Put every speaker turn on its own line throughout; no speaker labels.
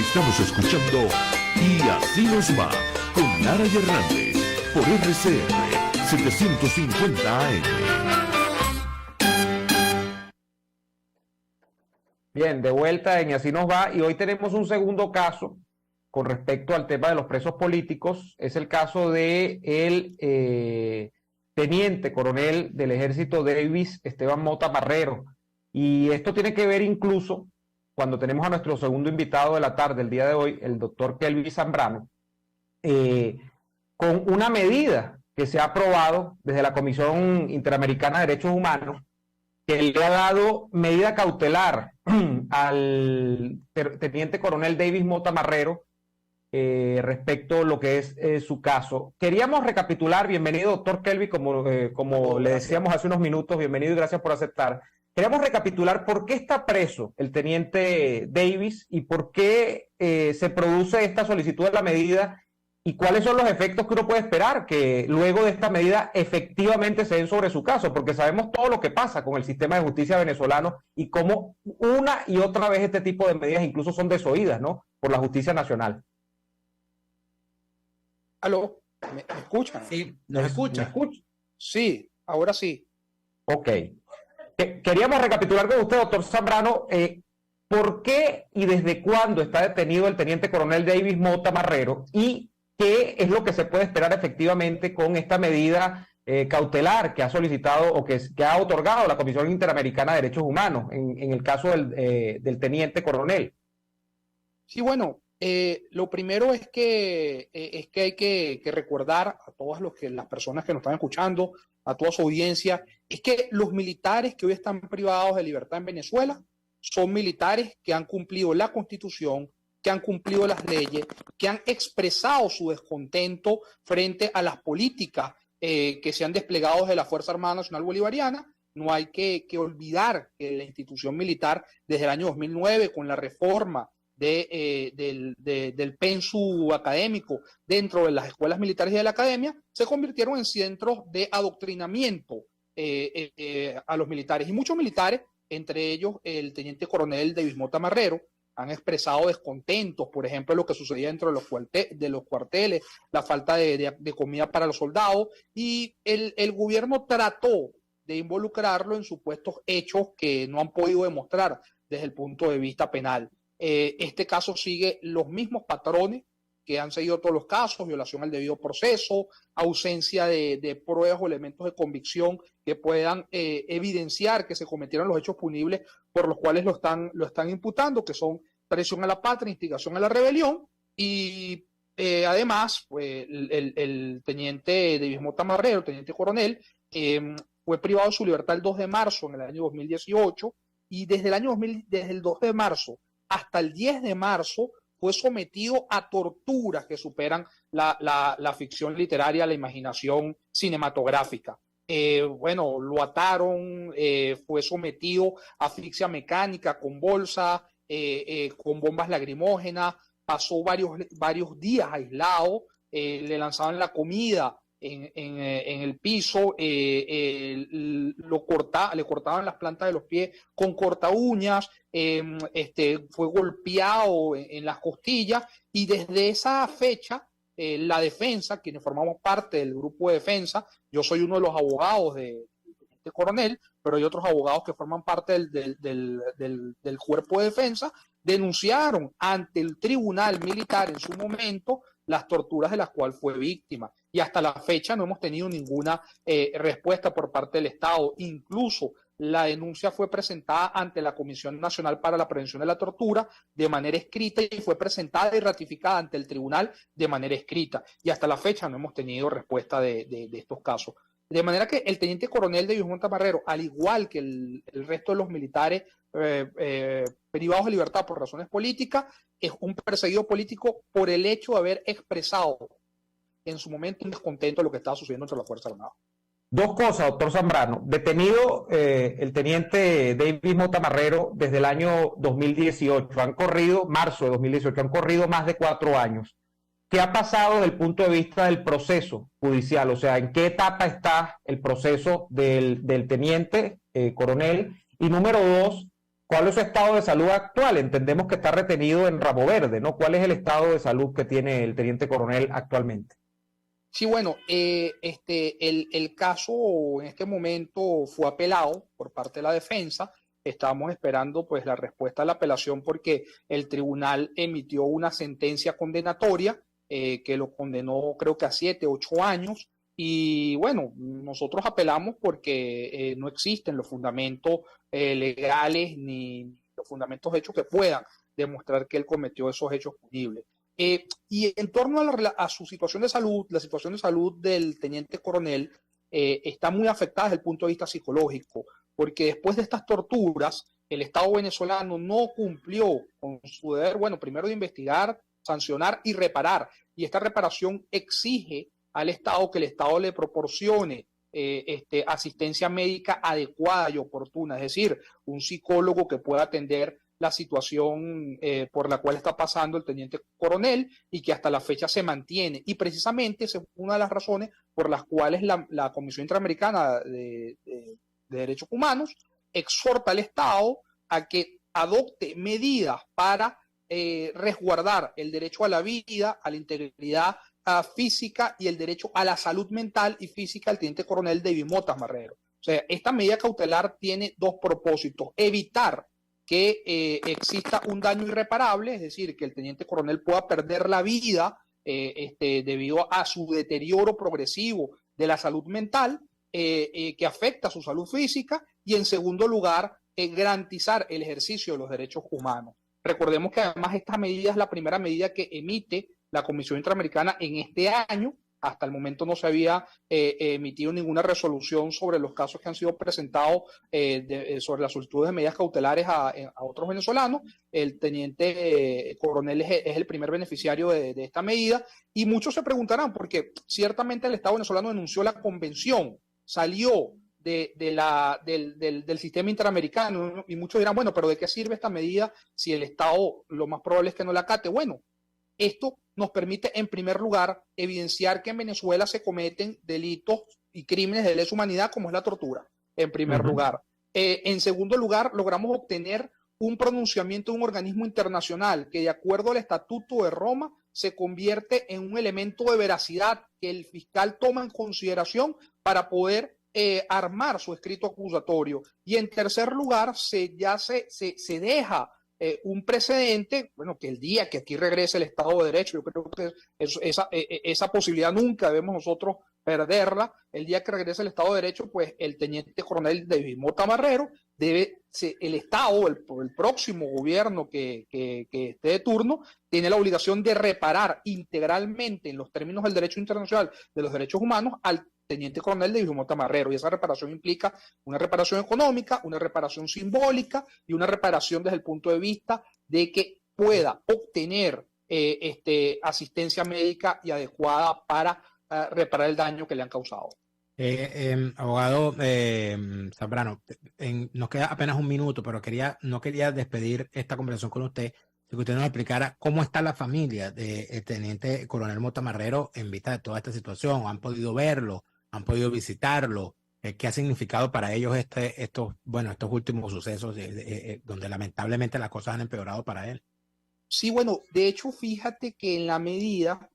Estamos escuchando Y Así Nos Va con Lara y Hernández por RCR 750 AM.
Bien, de vuelta en Y Así Nos Va, y hoy tenemos un segundo caso con respecto al tema de los presos políticos. Es el caso de el teniente coronel del ejército Davis, Esteban Mota Marrero. Y esto tiene que ver incluso cuando tenemos a nuestro segundo invitado de la tarde, el día de hoy, el doctor Kelvin Zambrano, con una medida que se ha aprobado desde la Comisión Interamericana de Derechos Humanos, que le ha dado medida cautelar al teniente coronel Davis Mota Marrero respecto a lo que es su caso. Queríamos recapitular, bienvenido doctor Kelvin, como le decíamos hace unos minutos, bienvenido y gracias por aceptar. Queríamos recapitular por qué está preso el teniente Davis y por qué se produce esta solicitud de la medida y cuáles son los efectos que uno puede esperar que luego de esta medida efectivamente se den sobre su caso, porque sabemos todo lo que pasa con el sistema de justicia venezolano y cómo una y otra vez este tipo de medidas incluso son desoídas, ¿no?, por la justicia nacional.
¿Aló? ¿Me escuchan?
Sí, ¿nos escucha?
¿Me escucha?
Sí, ahora sí.
Ok. Queríamos recapitular con usted, doctor Zambrano, ¿por qué y desde cuándo está detenido el teniente coronel Davis Mota Marrero y qué es lo que se puede esperar efectivamente con esta medida cautelar que ha solicitado o que ha otorgado la Comisión Interamericana de Derechos Humanos en el caso del teniente coronel?
Sí, bueno, lo primero es que hay que recordar a todas las personas que nos están escuchando, a toda su audiencia, es que los militares que hoy están privados de libertad en Venezuela son militares que han cumplido la Constitución, que han cumplido las leyes, que han expresado su descontento frente a las políticas que se han desplegado desde la Fuerza Armada Nacional Bolivariana. No hay que olvidar que la institución militar desde el año 2009, con la reforma del pensu académico dentro de las escuelas militares y de la academia, se convirtieron en centros de adoctrinamiento a los militares. Y muchos militares, entre ellos el teniente coronel Davis Mota Marrero, han expresado descontentos, por ejemplo, lo que sucedía dentro de los cuarteles, la falta de comida para los soldados, y el gobierno trató de involucrarlo en supuestos hechos que no han podido demostrar desde el punto de vista penal. Este caso sigue los mismos patrones que han seguido todos los casos: violación al debido proceso, ausencia de pruebas o elementos de convicción que puedan evidenciar que se cometieron los hechos punibles por los cuales lo están imputando, que son traición a la patria, instigación a la rebelión, y además pues, el teniente Davis Mota Marrero, el teniente coronel, fue privado de su libertad el 2 de marzo en el año 2018, y desde el 2 de marzo hasta el 10 de marzo fue sometido a torturas que superan la ficción literaria, la imaginación cinematográfica. Bueno, lo ataron, fue sometido a asfixia mecánica con bolsa, con bombas lacrimógenas, pasó varios días aislado, le lanzaban la comida en el piso, le cortaban las plantas de los pies con corta uñas, fue golpeado en las costillas, y desde esa fecha la defensa, quienes formamos parte del grupo de defensa, yo soy uno de los abogados de coronel, pero hay otros abogados que forman parte del cuerpo de defensa, denunciaron ante el tribunal militar en su momento las torturas de las cuales fue víctima, y hasta la fecha no hemos tenido ninguna respuesta por parte del Estado. Incluso la denuncia fue presentada ante la Comisión Nacional para la Prevención de la Tortura de manera escrita, y fue presentada y ratificada ante el tribunal de manera escrita, y hasta la fecha no hemos tenido respuesta de estos casos. De manera que el teniente coronel Davis Mota Marrero, al igual que el resto de los militares privados de libertad por razones políticas, es un perseguido político por el hecho de haber expresado en su momento un descontento de lo que estaba sucediendo entre las Fuerzas Armadas.
Dos cosas, doctor Zambrano. Detenido el teniente Davis Mota Marrero desde el año 2018. Marzo de 2018, han corrido más de 4 años. ¿Qué ha pasado desde el punto de vista del proceso judicial? O sea, ¿en qué etapa está el proceso del teniente coronel? Y número dos, ¿Cuál es su estado de salud actual? Entendemos que está retenido en Rabo Verde, ¿no? ¿Cuál es el estado de salud que tiene el teniente coronel actualmente?
Sí, bueno, el caso en este momento fue apelado por parte de la defensa. Estamos esperando pues la respuesta a la apelación porque el tribunal emitió una sentencia condenatoria que lo condenó creo que a 7, 8 años. Y bueno, nosotros apelamos porque no existen los fundamentos legales ni los fundamentos hechos que puedan demostrar que él cometió esos hechos punibles. Y en torno a su situación de salud, la situación de salud del teniente coronel está muy afectada desde el punto de vista psicológico, porque después de estas torturas, el Estado venezolano no cumplió con su deber, bueno, primero de investigar, sancionar y reparar. Y esta reparación exige al Estado que el Estado le proporcione asistencia médica adecuada y oportuna, es decir, un psicólogo que pueda atender la situación por la cual está pasando el teniente coronel y que hasta la fecha se mantiene. Y precisamente esa es una de las razones por las cuales la Comisión Interamericana de Derechos Humanos exhorta al Estado a que adopte medidas para resguardar el derecho a la vida, a la integridad física y el derecho a la salud mental y física del teniente coronel David Motas Marrero. O sea, esta medida cautelar tiene dos propósitos: evitar que exista un daño irreparable, es decir, que el teniente coronel pueda perder la vida debido a su deterioro progresivo de la salud mental, que afecta a su salud física, y en segundo lugar, garantizar el ejercicio de los derechos humanos. Recordemos que además esta medida es la primera medida que emite la Comisión Interamericana en este año. Hasta el momento no se había emitido ninguna resolución sobre los casos que han sido presentados sobre las solicitudes de medidas cautelares a otros venezolanos. El teniente coronel es el primer beneficiario de esta medida, y muchos se preguntarán, porque ciertamente el Estado venezolano denunció la convención, salió del sistema interamericano, y muchos dirán, bueno, pero ¿de qué sirve esta medida si el Estado lo más probable es que no la acate? Bueno, esto nos permite, en primer lugar, evidenciar que en Venezuela se cometen delitos y crímenes de lesa humanidad, como es la tortura, en primer lugar. En segundo lugar, logramos obtener un pronunciamiento de un organismo internacional que, de acuerdo al Estatuto de Roma, se convierte en un elemento de veracidad que el fiscal toma en consideración para poder armar su escrito acusatorio. Y en tercer lugar, se deja un precedente, bueno, que el día que aquí regrese el Estado de Derecho, yo creo que esa posibilidad nunca debemos nosotros perderla. El día que regrese el Estado de Derecho, pues el teniente coronel David Mota Marrero el Estado, el próximo gobierno que esté de turno, tiene la obligación de reparar integralmente, en los términos del derecho internacional de los derechos humanos, al teniente coronel David Mota Marrero. Y esa reparación implica una reparación económica, una reparación simbólica y una reparación desde el punto de vista de que pueda obtener asistencia médica y adecuada para reparar el daño que le han causado.
Abogado Zambrano, nos queda apenas un minuto, pero no quería despedir esta conversación con usted, si usted nos explicara cómo está la familia del teniente coronel Mota Marrero en vista de toda esta situación. ¿Han podido verlo? ¿Han podido visitarlo? ¿Qué ha significado para ellos estos últimos sucesos donde lamentablemente las cosas han empeorado para él?
Sí, bueno, de hecho, fíjate que en la medida,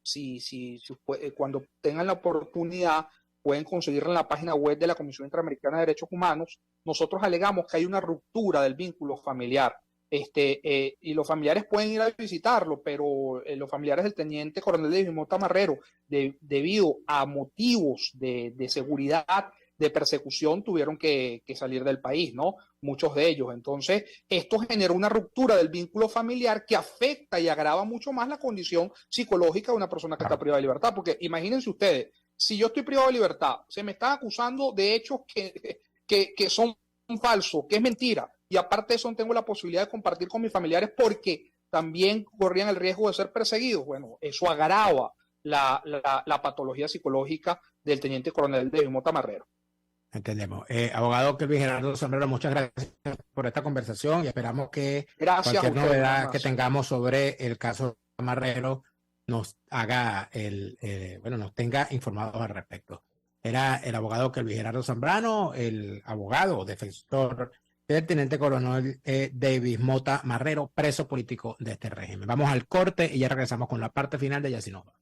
cuando tengan la oportunidad, pueden conseguirla en la página web de la Comisión Interamericana de Derechos Humanos. Nosotros alegamos que hay una ruptura del vínculo familiar. Y los familiares pueden ir a visitarlo, pero los familiares del teniente coronel David Mota Marrero, debido a motivos de seguridad, de persecución, tuvieron que salir del país, ¿no? Muchos de ellos. Entonces, esto generó una ruptura del vínculo familiar que afecta y agrava mucho más la condición psicológica de una persona que está privada de libertad. Porque imagínense ustedes, si yo estoy privado de libertad, se me están acusando de hechos que son falsos, que es mentira, y aparte de eso tengo la posibilidad de compartir con mis familiares porque también corrían el riesgo de ser perseguidos. Bueno, eso agrava la patología psicológica del teniente coronel David Mota Marrero.
Entendemos. Abogado Kelvin Gerardo Zambrano, muchas gracias por esta conversación y esperamos que cualquier novedad que tengamos sobre el caso Marrero nos haga nos tenga informados al respecto. Era el abogado Kelvin Gerardo Zambrano, el abogado defensor del teniente coronel Davis Mota Marrero, preso político de este régimen. Vamos al corte y ya regresamos con la parte final de Yacinova.